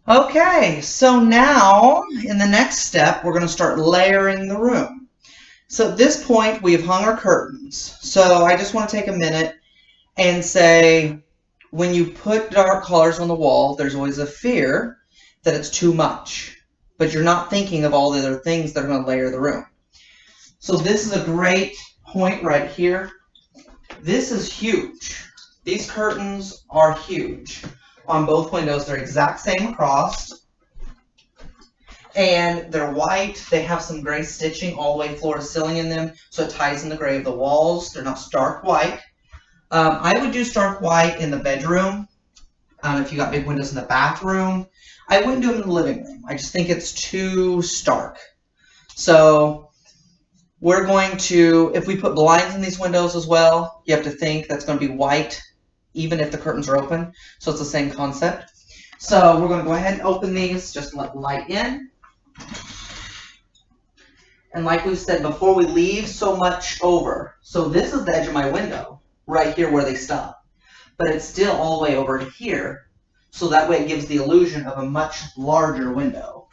Okay, so now in the next step, we're going to start layering the room. So at this point, we've hung our curtains. So I just want to take a minute and say, when you put dark colors on the wall, there's always a fear that it's too much, but you're not thinking of all the other things that are going to layer the room. So this is a great point right here. This is huge. These curtains are huge. On both windows, they're exact same across. And they're white. They have some gray stitching all the way floor to ceiling in them, so it ties in the gray of the walls. They're not stark white. I would do stark white in the bedroom. If you got big windows in the bathroom, I wouldn't do them in the living room. I just think it's too stark. So we're going to, if we put blinds in these windows as well, you have to think that's going to be white, even if the curtains are open. So it's the same concept. So we're going to go ahead and open these, just let the light in. And like we said before, we leave so much over. So this is the edge of my window, right here where they stop. But it's still all the way over to here. So that way it gives the illusion of a much larger window.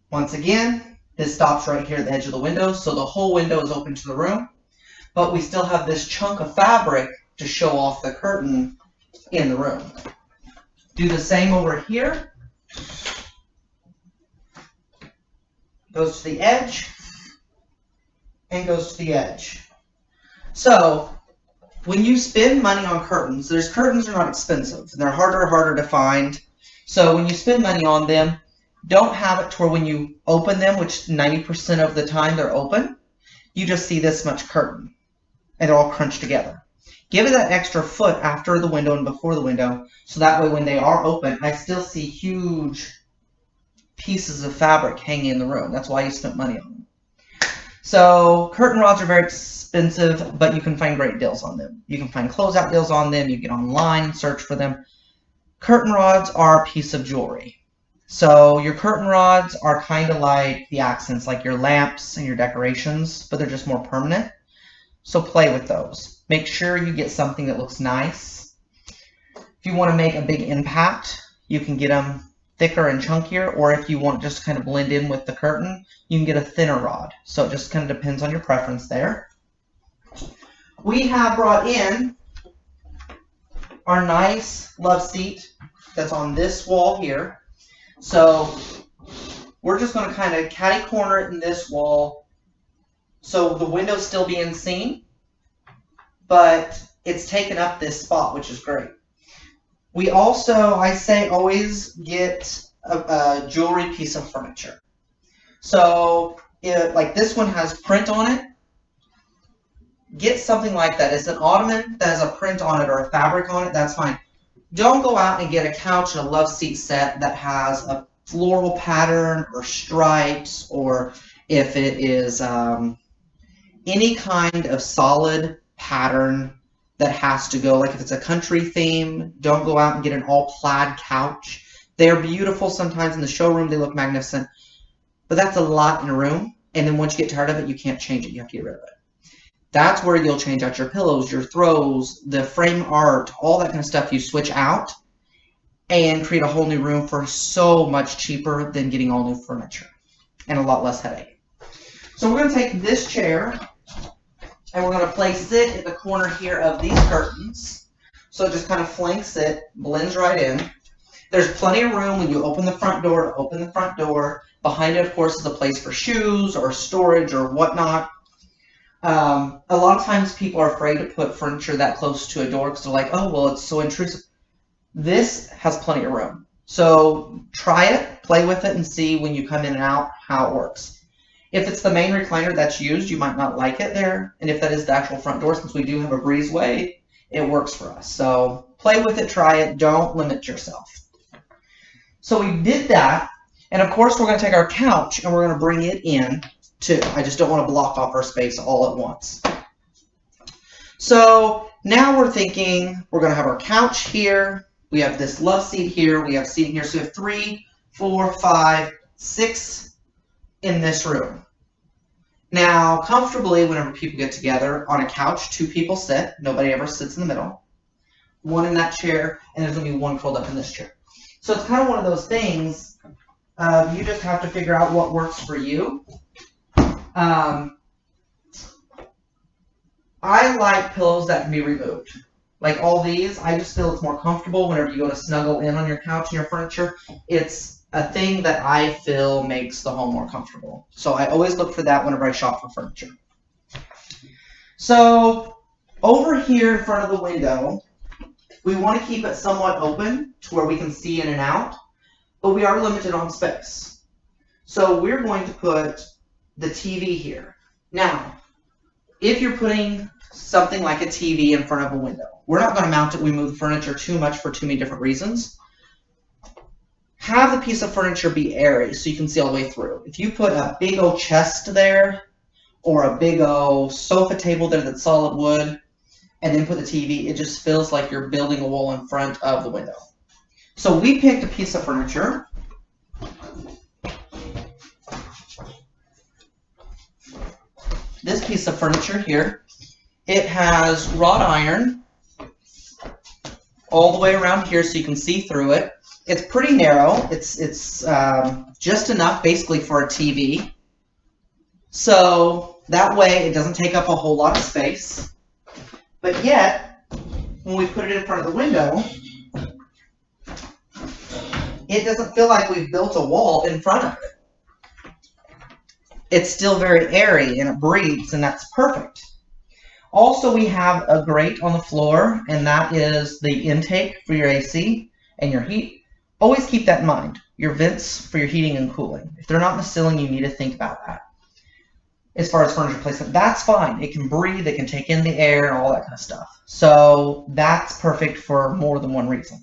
Once again, this stops right here at the edge of the window, so the whole window is open to the room. But we still have this chunk of fabric to show off the curtain in the room. Do the same over here. Goes to the edge and goes to the edge. So when you spend money on curtains, curtains are not expensive. They're harder and harder to find. So when you spend money on them, don't have it to where when you open them, which 90% of the time they're open, you just see this much curtain and they're all crunched together. Give it that extra foot after the window and before the window, so that way when they are open, I still see huge pieces of fabric hanging in the room. That's why you spent money on them. So curtain rods are very expensive, but you can find great deals on them. You can find closeout deals on them. You get online and search for them. Curtain rods are a piece of jewelry. So your curtain rods are kind of like the accents, like your lamps and your decorations, but they're just more permanent. So play with those. Make sure you get something that looks nice. If you want to make a big impact, you can get them thicker and chunkier, or if you want just to kind of blend in with the curtain, you can get a thinner rod. So it just kind of depends on your preference there. We have brought in our nice love seat that's on this wall here. So we're just going to kind of catty corner it in this wall, so the window's still being seen, but it's taken up this spot, which is great. We also, I say, always get a jewelry piece of furniture. So like this one has print on it. Get something like that. It's an ottoman that has a print on it or a fabric on it, that's fine. Don't go out and get a couch and a love seat set that has a floral pattern or stripes, or if it is any kind of solid pattern that has to go, like if it's a country theme, don't go out and get an all plaid couch. They're beautiful sometimes in the showroom, they look magnificent, but that's a lot in a room, and then once you get tired of it, you can't change it, you have to get rid of it. That's where you'll change out your pillows, your throws, the frame art, all that kind of stuff you switch out and create a whole new room for so much cheaper than getting all new furniture and a lot less headache. So we're going to take this chair and we're going to place it at the corner here of these curtains. So it just kind of flanks it, blends right in. There's plenty of room when you open the front door to open the front door. Behind it, of course, is a place for shoes or storage or whatnot. A lot of times people are afraid to put furniture that close to a door because they're like, oh, well, it's so intrusive. This has plenty of room. So try it, play with it, and see when you come in and out how it works. If it's the main recliner that's used, you might not like it there. And if that is the actual front door, since we do have a breezeway, it works for us. So play with it, try it, don't limit yourself. So we did that, and of course we're going to take our couch and we're going to bring it in too. I just don't want to block off our space all at once. So now we're thinking we're going to have our couch here. We have this love seat here. We have seating here. So we have 3, 4, 5, 6 in this room. Now, comfortably, whenever people get together on a couch, 2 people sit. Nobody ever sits in the middle. one in that chair, and there's going to be one curled up in this chair. So it's kind of one of those things, you just have to figure out what works for you. I like pillows that can be removed. Like all these, I just feel it's more comfortable whenever you go to snuggle in on your couch and your furniture. It's a thing that I feel makes the home more comfortable. So I always look for that whenever I shop for furniture. So over here in front of the window, we want to keep it somewhat open to where we can see in and out, but we are limited on space. So we're going to put the TV here. Now, if you're putting something like a TV in front of a window, we're not going to mount it. We move the furniture too much for too many different reasons. Have the piece of furniture be airy so you can see all the way through. If you put a big old chest there or a big old sofa table there that's solid wood and then put the TV, it just feels like you're building a wall in front of the window. So we picked a piece of furniture. This piece of furniture here, it has wrought iron all the way around here so you can see through it. It's pretty narrow. It's just enough basically for a TV. So that way it doesn't take up a whole lot of space. But yet, when we put it in front of the window, it doesn't feel like we've built a wall in front of it. It's still very airy and it breathes, and that's perfect. Also, we have a grate on the floor, and that is the intake for your AC and your heat. Always keep that in mind. Your vents for your heating and cooling. If they're not in the ceiling, you need to think about that. As far as furniture placement, that's fine. It can breathe, it can take in the air, and all that kind of stuff. So that's perfect for more than one reason.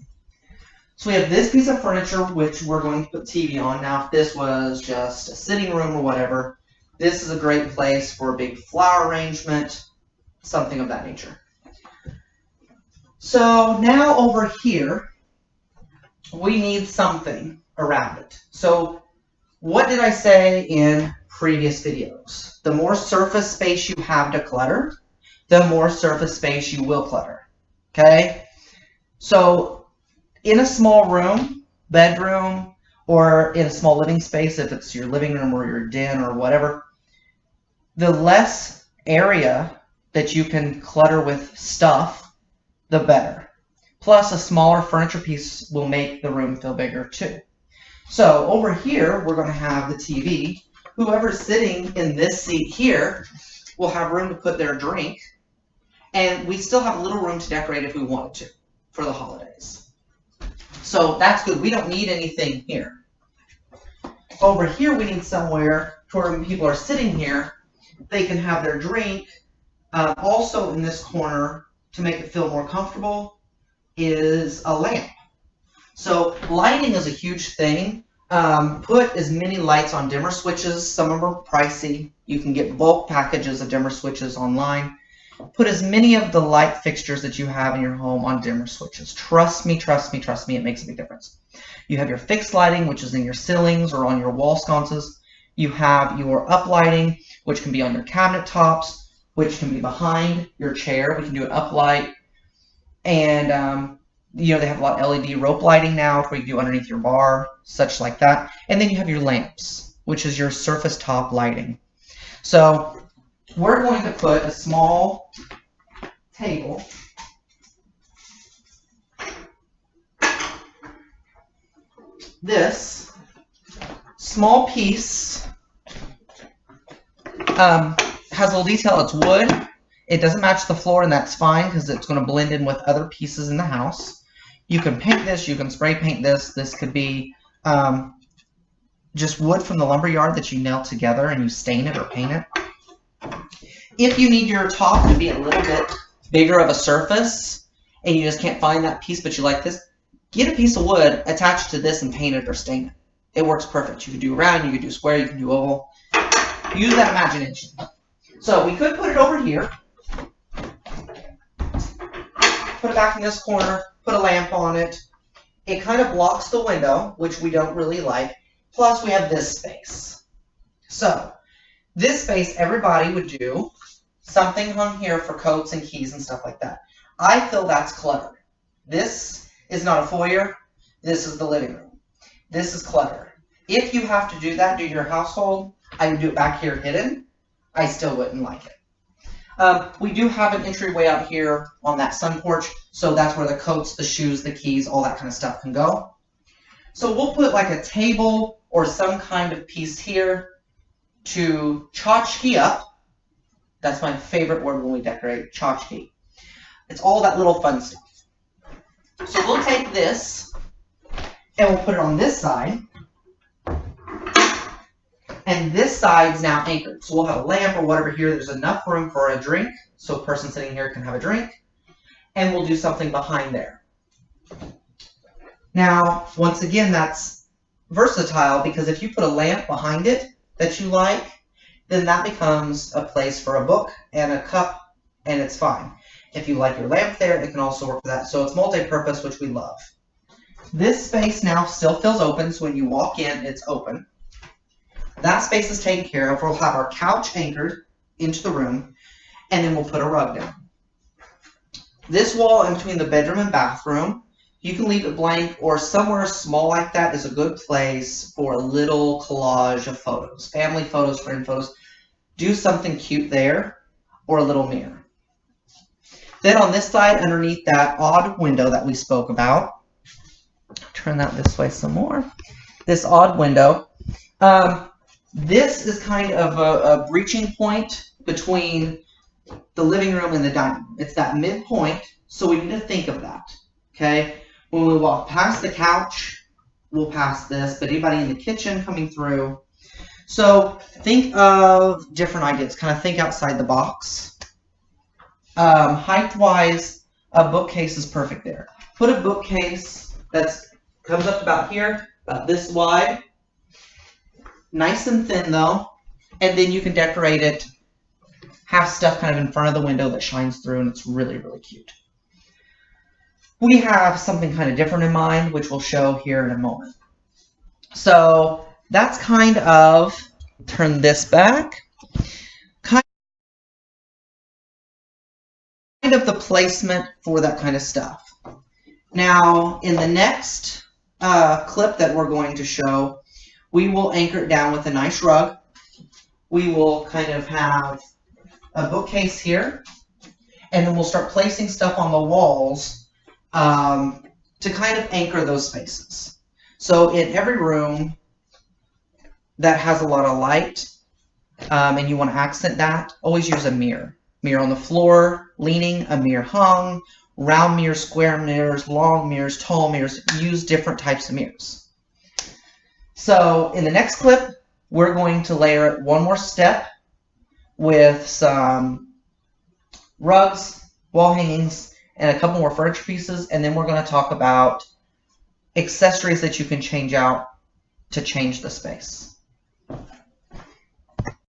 So we have this piece of furniture, which we're going to put TV on. Now, if this was just a sitting room or whatever, this is a great place for a big flower arrangement, something of that nature. So now over here, we need something around it. So what did I say in previous videos? The more surface space you have to clutter, the more surface space you will clutter. Okay? So in a small room, bedroom, or in a small living space, if it's your living room or your den or whatever, the less area that you can clutter with stuff, the better. Plus, a smaller furniture piece will make the room feel bigger too. So over here, we're going to have the TV. Whoever's sitting in this seat here will have room to put their drink, and we still have a little room to decorate if we wanted to for the holidays. So that's good. We don't need anything here. Over here, we need somewhere where when people are sitting here, they can have their drink. Also in this corner, to make it feel more comfortable, is a lamp. So lighting is a huge thing. Put as many lights on dimmer switches. Some of them are pricey. You can get bulk packages of dimmer switches online. Put as many of the light fixtures that you have in your home on dimmer switches. Trust me, trust me, trust me, it makes a big difference. You have your fixed lighting, which is in your ceilings or on your wall sconces. You have your uplighting, which can be on your cabinet tops, which can be behind your chair. We can do an uplight. And, you know, they have a lot of LED rope lighting now where you do underneath your bar, such like that. And then you have your lamps, which is your surface top lighting. So we're going to put a small table this small piece has a little detail. It's wood. It doesn't match the floor, and that's fine because it's going to blend in with other pieces in the house. You can paint this. You can spray paint this. This could be just wood from the lumber yard that you nail together and you stain it or paint it. If you need your top to be a little bit bigger of a surface and you just can't find that piece but you like this, get a piece of wood attached to this and paint it or stain it. It works perfect. You can do round, you can do square, you can do oval. Use that imagination. So we could put it over here. Put it back in this corner. Put a lamp on it. It kind of blocks the window, which we don't really like. Plus we have this space. So this space, everybody would do something hung here for coats and keys and stuff like that. I feel that's cluttered. This is not a foyer. This is the living room. This is clutter. If you have to do that due to your household, I would do it back here hidden. I still wouldn't like it. We do have an entryway out here on that sun porch, so that's where the coats, the shoes, the keys, all that kind of stuff can go. So we'll put like a table or some kind of piece here to tchotchke up. That's my favorite word when we decorate, tchotchke. It's all that little fun stuff. So we'll take this and we'll put it on this side. And this side's now anchored. So we'll have a lamp or whatever here. There's enough room for a drink, so a person sitting here can have a drink. And we'll do something behind there. Now, once again, that's versatile because if you put a lamp behind it that you like, then that becomes a place for a book and a cup, and it's fine. If you like your lamp there, it can also work for that. So it's multi-purpose, which we love. This space now still feels open, so when you walk in, it's open. That space is taken care of. We'll have our couch anchored into the room, and then we'll put a rug down. This wall in between the bedroom and bathroom, you can leave it blank, or somewhere small like that is a good place for a little collage of photos. Family photos, friend photos. Do something cute there, or a little mirror. Then on this side, underneath that odd window that we spoke about, turn that this way some more. This odd window. This is kind of a breaching point between the living room and the dining room. It's that midpoint, so we need to think of that, okay? When we walk past the couch, we'll pass this, but anybody in the kitchen coming through. So think of different ideas, kind of think outside the box. Height-wise, a bookcase is perfect there. Put a bookcase that comes up to about here, about this wide. Nice and thin though, and then you can decorate it, have stuff kind of in front of the window that shines through, and it's really, really cute. We have something kind of different in mind, which we'll show here in a moment. So that's kind of, turn this back, kind of the placement for that kind of stuff. Now, in the next clip that we're going to show, we will anchor it down with a nice rug. We will kind of have a bookcase here, and then we'll start placing stuff on the walls to kind of anchor those spaces. So in every room that has a lot of light and you want to accent that, always use a mirror. Mirror on the floor, leaning, a mirror hung, round mirrors, square mirrors, long mirrors, tall mirrors. Use different types of mirrors. So in the next clip, we're going to layer it one more step with some rugs, wall hangings, and a couple more furniture pieces, and then we're going to talk about accessories that you can change out to change the space.